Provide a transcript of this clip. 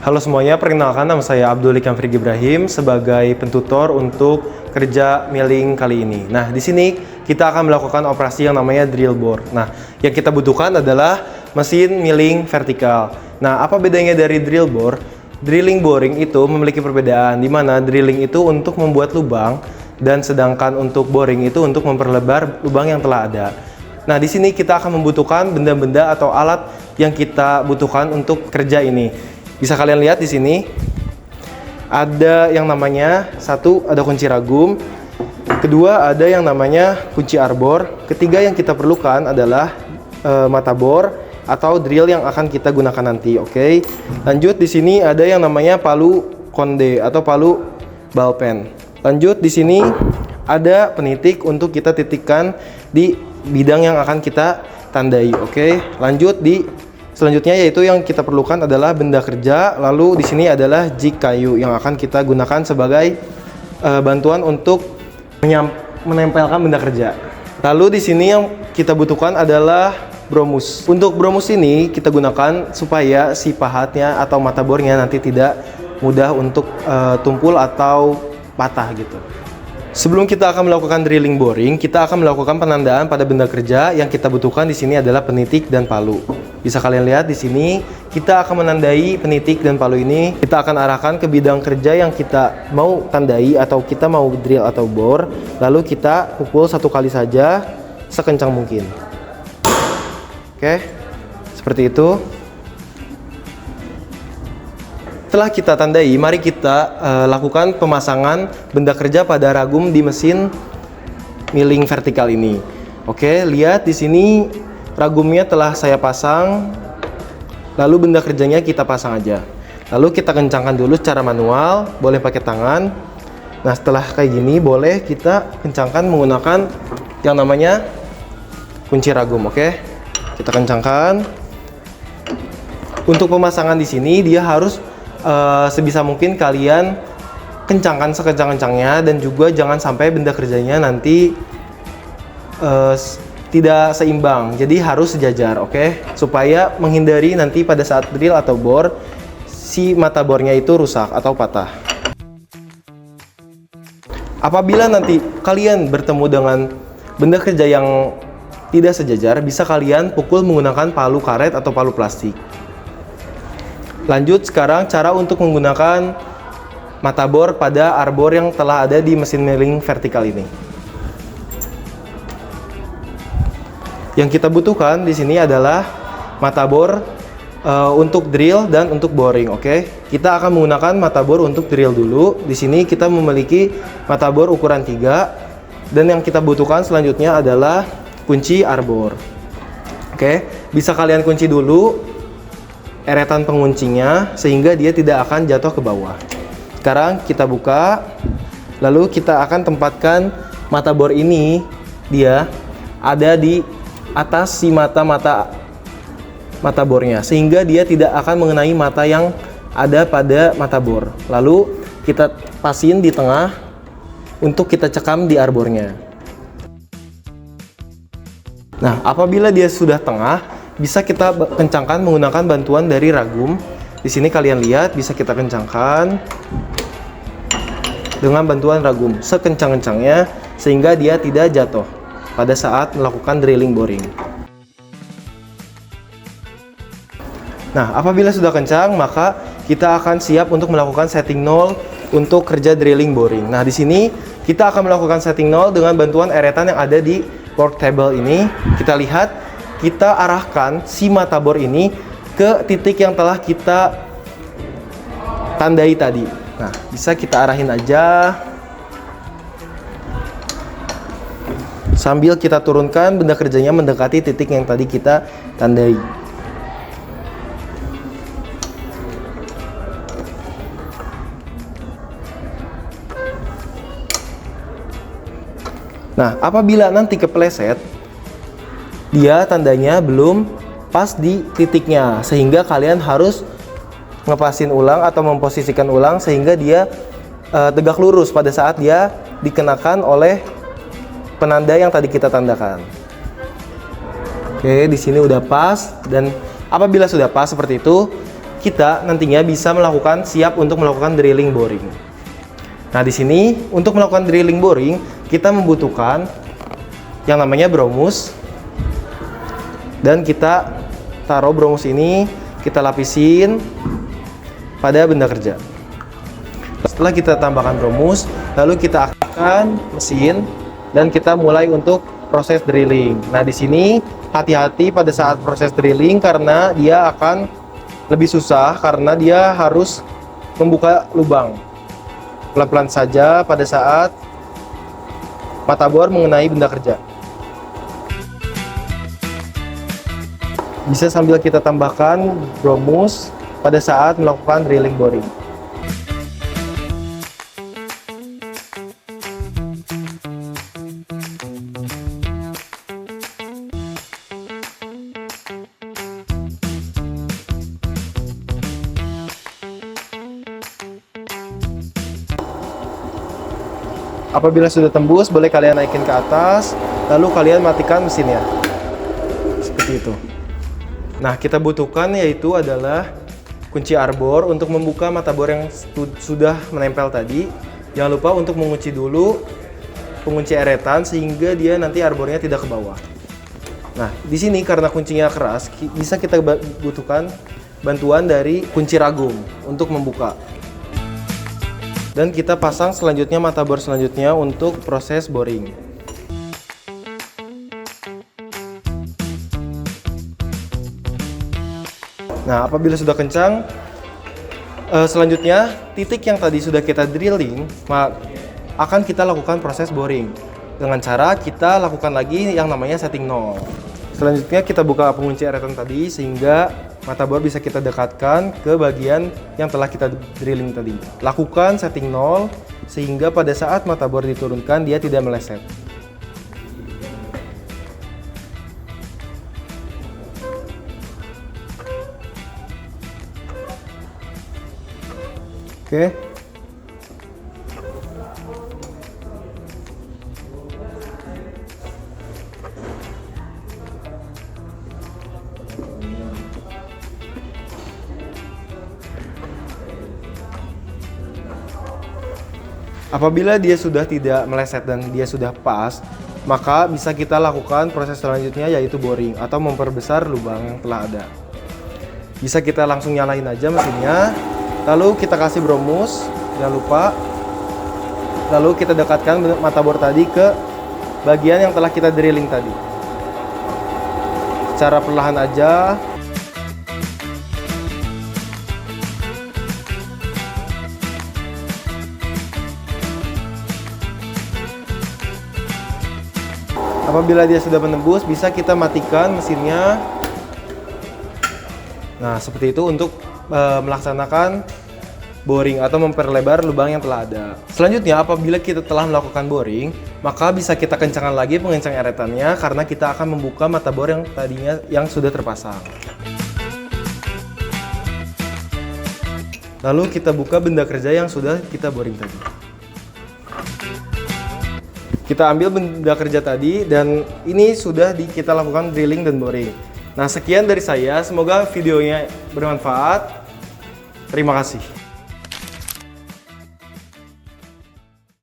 Halo semuanya, perkenalkan nama saya Abdul Ikam Firgi Ibrahim sebagai pentutor untuk kerja milling kali ini. Nah, di sini kita akan melakukan operasi yang namanya drill bore. Nah, yang kita butuhkan adalah mesin milling vertikal. Nah, apa bedanya dari drill bore? Drilling boring itu memiliki perbedaan, di mana drilling itu untuk membuat lubang dan sedangkan untuk boring itu untuk memperlebar lubang yang telah ada. Nah, di sini kita akan membutuhkan benda-benda atau alat yang kita butuhkan untuk kerja ini. Bisa kalian lihat di sini ada yang namanya satu ada kunci ragum, kedua ada yang namanya kunci arbor, ketiga yang kita perlukan adalah mata bor atau drill yang akan kita gunakan nanti. Oke. Lanjut di sini ada yang namanya palu konde atau palu ballpen. Lanjut di sini ada penitik untuk kita titikkan di bidang yang akan kita tandai. Oke. Lanjut di selanjutnya yaitu yang kita perlukan adalah benda kerja, lalu di sini adalah jig kayu yang akan kita gunakan sebagai bantuan untuk menempelkan benda kerja. Lalu di sini yang kita butuhkan adalah bromus. Untuk bromus ini kita gunakan supaya si pahatnya atau mata bornya nanti tidak mudah untuk tumpul atau patah gitu. Sebelum kita akan melakukan drilling boring, kita akan melakukan penandaan pada benda kerja. Yang kita butuhkan di sini adalah penitik dan palu. Bisa kalian lihat di sini, kita akan menandai penitik dan palu ini. Kita akan arahkan ke bidang kerja yang kita mau tandai atau kita mau drill atau bore. Lalu kita pukul satu kali saja, sekencang mungkin. Oke, seperti itu. Setelah kita tandai, mari kita lakukan pemasangan benda kerja pada ragum di mesin milling vertikal ini. Oke, lihat di sini ragumnya telah saya pasang. Lalu benda kerjanya kita pasang aja. Lalu kita kencangkan dulu secara manual, boleh pakai tangan. Nah, setelah kayak gini boleh kita kencangkan menggunakan yang namanya kunci ragum. Oke, kita kencangkan. Untuk pemasangan di sini dia harus sebisa mungkin kalian kencangkan sekencang-kencangnya, dan juga jangan sampai benda kerjanya nanti tidak seimbang, jadi harus sejajar. Oke, supaya menghindari nanti pada saat drill atau bore si mata bornya itu rusak atau patah. Apabila nanti kalian bertemu dengan benda kerja yang tidak sejajar, bisa kalian pukul menggunakan palu karet atau palu plastik. Lanjut sekarang cara untuk menggunakan mata bor pada arbor yang telah ada di mesin milling vertikal ini. Yang kita butuhkan di sini adalah mata bor untuk drill dan untuk boring. Oke, kita akan menggunakan mata bor untuk drill dulu. Di sini kita memiliki mata bor ukuran 3, dan yang kita butuhkan selanjutnya adalah kunci arbor. Oke, bisa kalian kunci dulu eretan penguncinya sehingga dia tidak akan jatuh ke bawah. Sekarang kita buka, lalu kita akan tempatkan mata bor ini, dia ada di atas si mata bornya sehingga dia tidak akan mengenai mata yang ada pada mata bor. Lalu kita pasin di tengah untuk kita cekam di arbornya. Nah, apabila dia sudah tengah, bisa kita kencangkan menggunakan bantuan dari ragum. Di sini kalian lihat bisa kita kencangkan dengan bantuan ragum sekencang-kencangnya sehingga dia tidak jatuh pada saat melakukan drilling boring. Nah, apabila sudah kencang, maka kita akan siap untuk melakukan setting nol untuk kerja drilling boring. Nah, di sini kita akan melakukan setting nol dengan bantuan eretan yang ada di work table ini. Kita lihat, kita arahkan si mata bor ini ke titik yang telah kita tandai tadi. Nah, bisa kita arahin aja sambil kita turunkan benda kerjanya mendekati titik yang tadi kita tandai. Nah, apabila nanti kepleset, dia tandanya belum pas di titiknya, sehingga kalian harus ngepasin ulang atau memposisikan ulang sehingga dia tegak lurus pada saat dia dikenakan oleh penanda yang tadi kita tandakan. Oke, di sini udah pas, dan apabila sudah pas seperti itu, kita nantinya bisa siap untuk melakukan drilling boring. Nah, di sini untuk melakukan drilling boring, kita membutuhkan yang namanya bromus. Dan kita taruh bromus ini, kita lapisin pada benda kerja. Setelah kita tambahkan bromus, lalu kita aktifkan mesin dan kita mulai untuk proses drilling. Nah, di sini hati-hati pada saat proses drilling karena dia akan lebih susah karena dia harus membuka lubang. Pelan-pelan saja pada saat mata bor mengenai benda kerja. Bisa sambil kita tambahkan bromus pada saat melakukan drilling boring. Apabila sudah tembus, boleh kalian naikin ke atas, lalu kalian matikan mesinnya. Seperti itu. Nah, kita butuhkan yaitu adalah kunci arbor untuk membuka mata bor yang sudah menempel tadi. Jangan lupa untuk mengunci dulu pengunci eretan sehingga dia nanti arbornya tidak ke bawah. Nah, di sini karena kuncinya keras, bisa kita butuhkan bantuan dari kunci ragum untuk membuka. Dan kita pasang selanjutnya mata bor selanjutnya untuk proses boring. Nah, apabila sudah kencang, selanjutnya titik yang tadi sudah kita drilling, akan kita lakukan proses boring. Dengan cara kita lakukan lagi yang namanya setting 0. Selanjutnya kita buka pengunci eretan tadi sehingga mata bor bisa kita dekatkan ke bagian yang telah kita drilling tadi. Lakukan setting 0 sehingga pada saat mata bor diturunkan dia tidak meleset. Oke. Apabila dia sudah tidak meleset dan dia sudah pas, maka bisa kita lakukan proses selanjutnya yaitu boring atau memperbesar lubang yang telah ada. Bisa kita langsung nyalain aja mesinnya, lalu kita kasih bromus, jangan lupa. Lalu kita dekatkan mata bor tadi ke bagian yang telah kita drilling tadi. Secara perlahan aja. Apabila dia sudah menembus, bisa kita matikan mesinnya. Nah, seperti itu untuk melaksanakan boring atau memperlebar lubang yang telah ada. Selanjutnya, apabila kita telah melakukan boring, maka bisa kita kencangkan lagi pengencang eretannya karena kita akan membuka mata bor yang tadinya yang sudah terpasang. Lalu kita buka benda kerja yang sudah kita boring tadi. Kita ambil benda kerja tadi dan ini sudah kita lakukan drilling dan boring. Nah, sekian dari saya. Semoga videonya bermanfaat. Terima kasih.